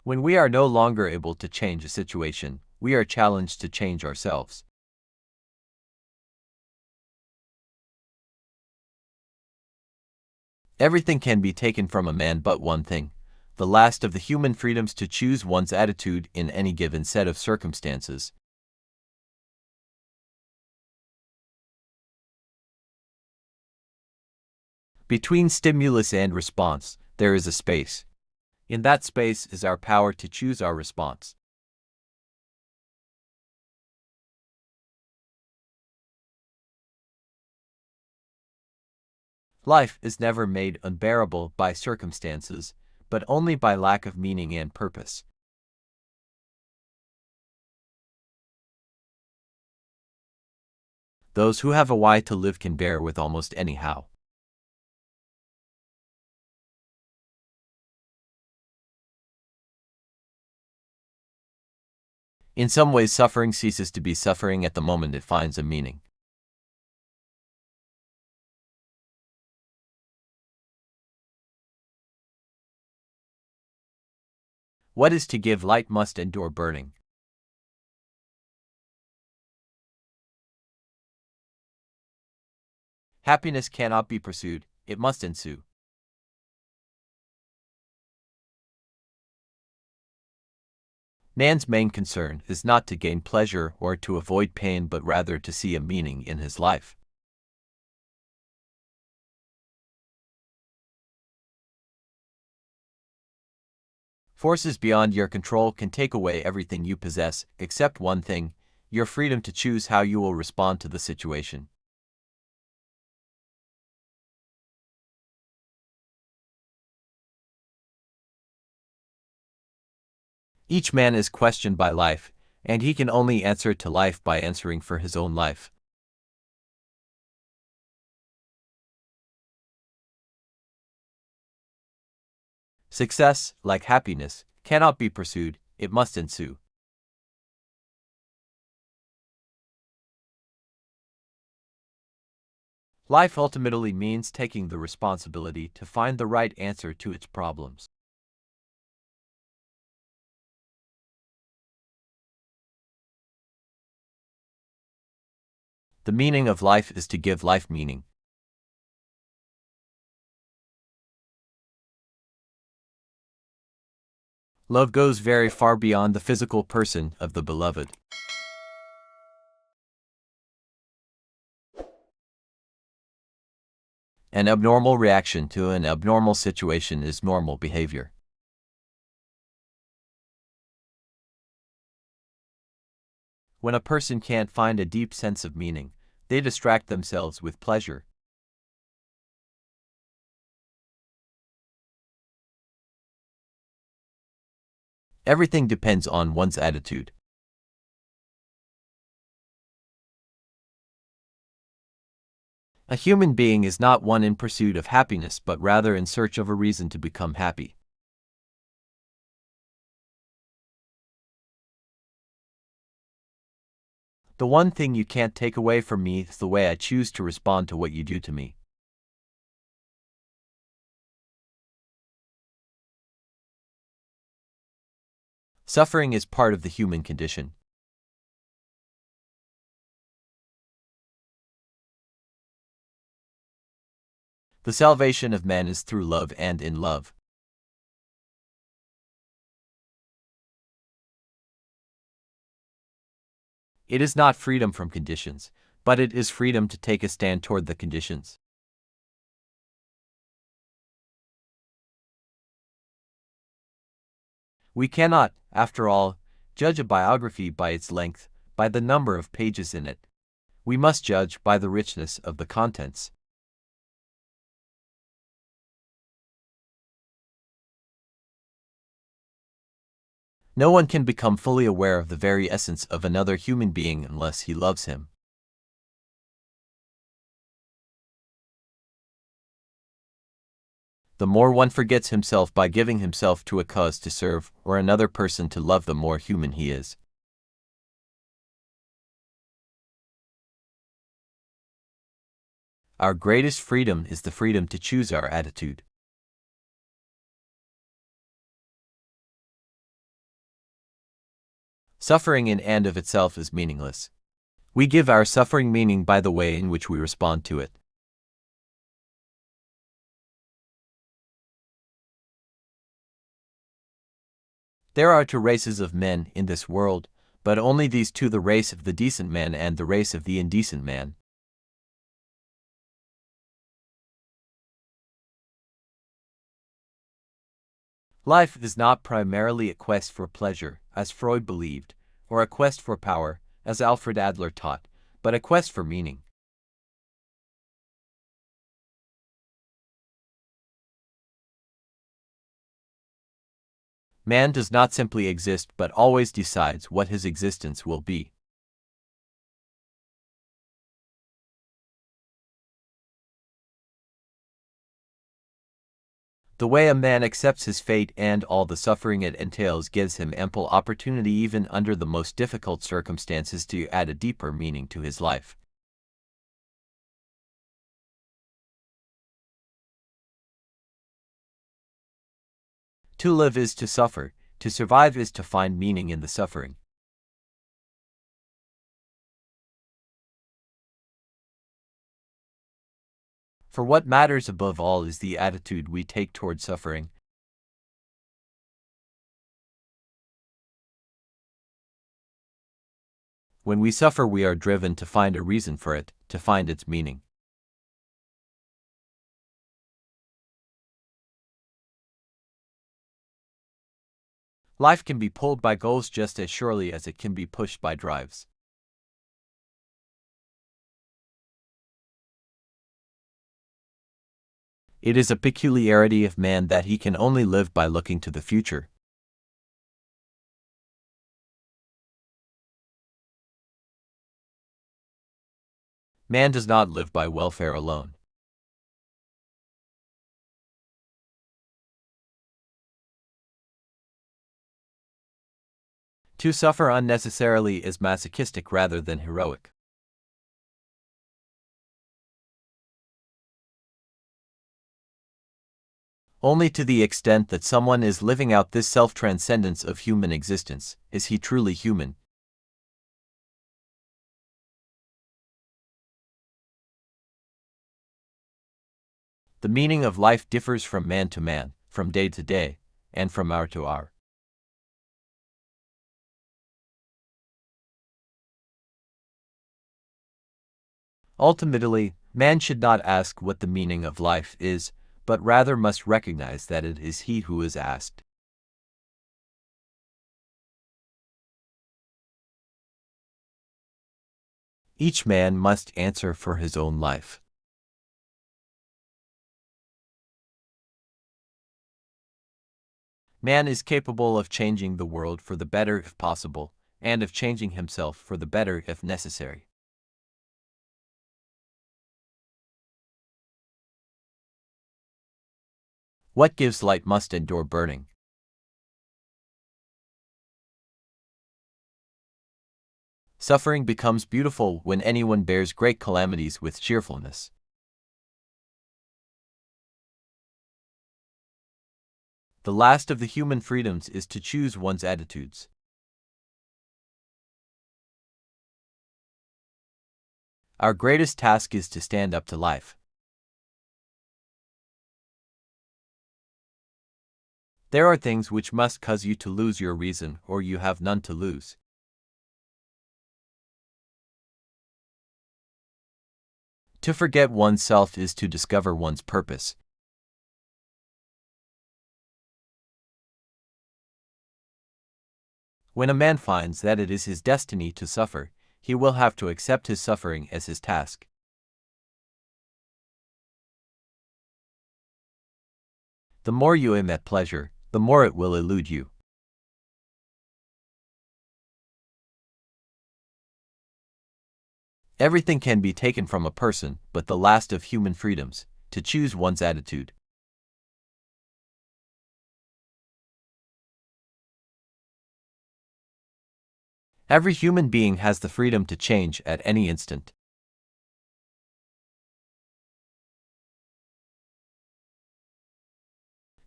When we are no longer able to change a situation, we are challenged to change ourselves. Everything can be taken from a man but one thing, the last of the human freedoms to choose one's attitude in any given set of circumstances. Between stimulus and response, there is a space. In that space is our power to choose our response. Life is never made unbearable by circumstances, but only by lack of meaning and purpose. Those who have a why to live can bear with almost any how. In some ways, suffering ceases to be suffering at the moment it finds a meaning. What is to give light must endure burning. Happiness cannot be pursued, it must ensue. Man's main concern is not to gain pleasure or to avoid pain but rather to see a meaning in his life. Forces beyond your control can take away everything you possess, except one thing: your freedom to choose how you will respond to the situation. Each man is questioned by life, and he can only answer to life by answering for his own life. Success, like happiness, cannot be pursued, it must ensue. Life ultimately means taking the responsibility to find the right answer to its problems. The meaning of life is to give life meaning. Love goes very far beyond the physical person of the beloved. An abnormal reaction to an abnormal situation is normal behavior. When a person can't find a deep sense of meaning, they distract themselves with pleasure. Everything depends on one's attitude. A human being is not one in pursuit of happiness but rather in search of a reason to become happy. The one thing you can't take away from me is the way I choose to respond to what you do to me. Suffering is part of the human condition. The salvation of man is through love and in love. It is not freedom from conditions, but it is freedom to take a stand toward the conditions. We cannot, after all, judge a biography by its length, by the number of pages in it. We must judge by the richness of the contents. No one can become fully aware of the very essence of another human being unless he loves him. The more one forgets himself by giving himself to a cause to serve or another person to love, the more human he is. Our greatest freedom is the freedom to choose our attitude. Suffering in and of itself is meaningless. We give our suffering meaning by the way in which we respond to it. There are two races of men in this world, but only these two: the race of the decent man and the race of the indecent man. Life is not primarily a quest for pleasure, as Freud believed, or a quest for power, as Alfred Adler taught, but a quest for meaning. Man does not simply exist but always decides what his existence will be. The way a man accepts his fate and all the suffering it entails gives him ample opportunity, even under the most difficult circumstances, to add a deeper meaning to his life. To live is to suffer, to survive is to find meaning in the suffering. For what matters above all is the attitude we take toward suffering. When we suffer, we are driven to find a reason for it, to find its meaning. Life can be pulled by goals just as surely as it can be pushed by drives. It is a peculiarity of man that he can only live by looking to the future. Man does not live by welfare alone. To suffer unnecessarily is masochistic rather than heroic. Only to the extent that someone is living out this self-transcendence of human existence is he truly human. The meaning of life differs from man to man, from day to day, and from hour to hour. Ultimately, man should not ask what the meaning of life is, but rather must recognize that it is he who is asked. Each man must answer for his own life. Man is capable of changing the world for the better if possible, and of changing himself for the better if necessary. What gives light must endure burning. Suffering becomes beautiful when anyone bears great calamities with cheerfulness. The last of the human freedoms is to choose one's attitudes. Our greatest task is to stand up to life. There are things which must cause you to lose your reason, or you have none to lose. To forget oneself is to discover one's purpose. When a man finds that it is his destiny to suffer, he will have to accept his suffering as his task. The more you aim at pleasure, the more it will elude you. Everything can be taken from a person, but the last of human freedoms, to choose one's attitude. Every human being has the freedom to change at any instant.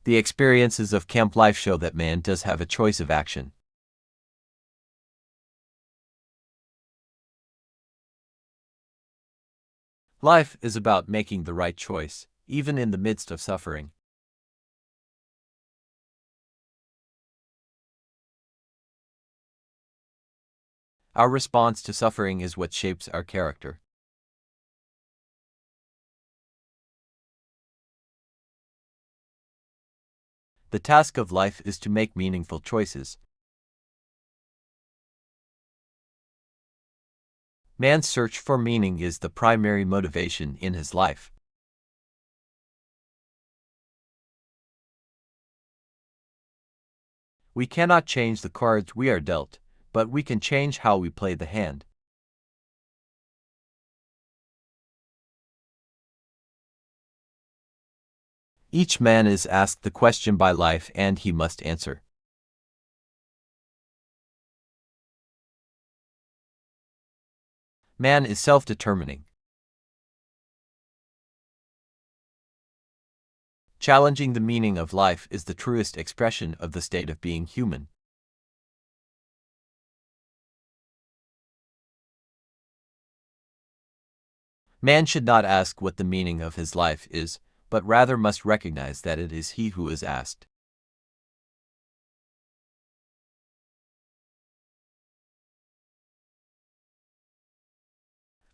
The experiences of camp life show that man does have a choice of action. Life is about making the right choice, even in the midst of suffering. Our response to suffering is what shapes our character. The task of life is to make meaningful choices. Man's search for meaning is the primary motivation in his life. We cannot change the cards we are dealt, but we can change how we play the hand. Each man is asked the question by life and he must answer. Man is self-determining. Challenging the meaning of life is the truest expression of the state of being human. Man should not ask what the meaning of his life is, but rather must recognize that it is he who is asked.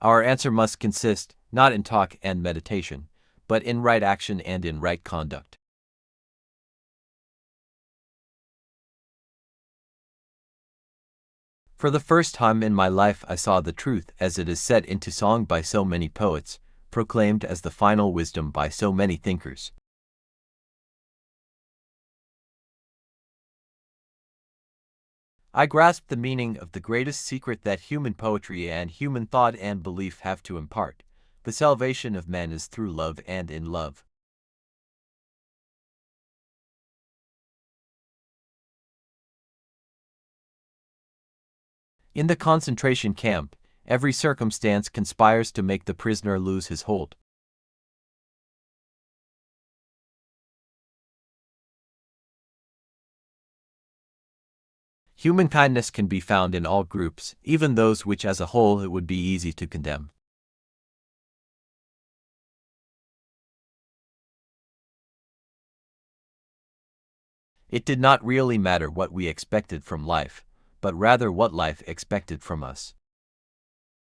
Our answer must consist, not in talk and meditation, but in right action and in right conduct. For the first time in my life I saw the truth as it is set into song by so many poets, proclaimed as the final wisdom by so many thinkers. I grasped the meaning of the greatest secret that human poetry and human thought and belief have to impart. The salvation of man is through love and in love. In the concentration camp, every circumstance conspires to make the prisoner lose his hold. Human kindness can be found in all groups, even those which as a whole it would be easy to condemn. It did not really matter what we expected from life, but rather what life expected from us.